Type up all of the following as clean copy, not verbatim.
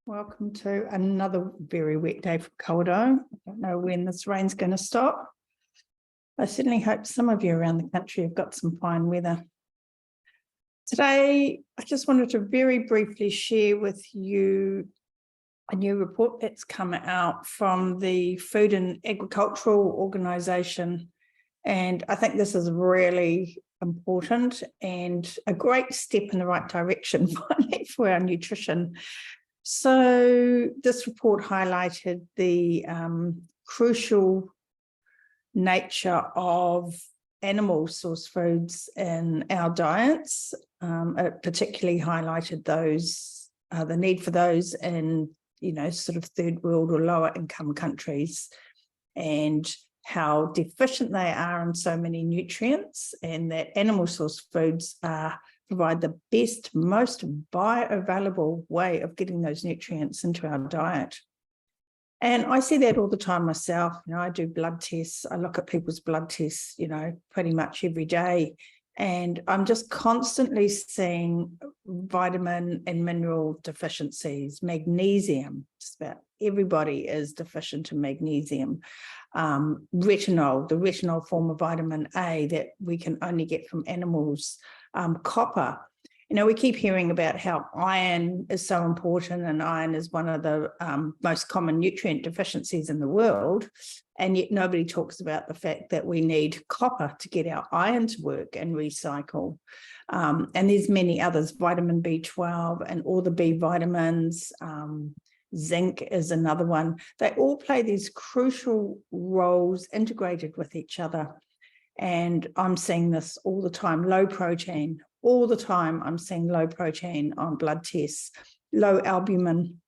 Welcome to another very wet day for Coldo. I don't know when this rain's going to stop. I certainly hope some of you around the country have got some fine weather. Today, I just wanted to very briefly share with you a new report that's come out from the Food and Agricultural Organisation. And I think this is really important and a great step in the right direction for our nutrition. So this report highlighted the crucial nature of animal source foods in our diets. It particularly highlighted those, the need for those in, sort of third world or lower income countries, and how deficient they are in so many nutrients, and that animal source foods provide the best, most bioavailable way of getting those nutrients into our diet. And I see that all the time myself. I do blood tests. I look at people's blood tests, pretty much every day. And I'm just constantly seeing vitamin and mineral deficiencies, magnesium. Just about everybody is deficient in magnesium. Retinol, the retinol form of vitamin A that we can only get from animals. Copper. We keep hearing about how iron is so important, and iron is one of the most common nutrient deficiencies in the world. And yet nobody talks about the fact that we need copper to get our iron to work and recycle. And there's many others, vitamin B12 and all the B vitamins. Zinc is another one. They all play these crucial roles integrated with each other. And I'm seeing this all the time, low protein, all the time. I'm seeing low protein on blood tests, low albumin.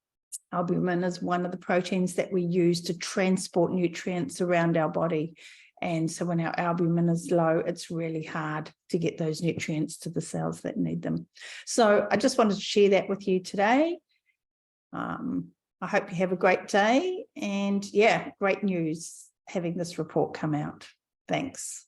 Albumin is one of the proteins that we use to transport nutrients around our body. And so when our albumin is low, it's really hard to get those nutrients to the cells that need them. So I just wanted to share that with you today. I hope you have a great day. And yeah, great news having this report come out. Thanks.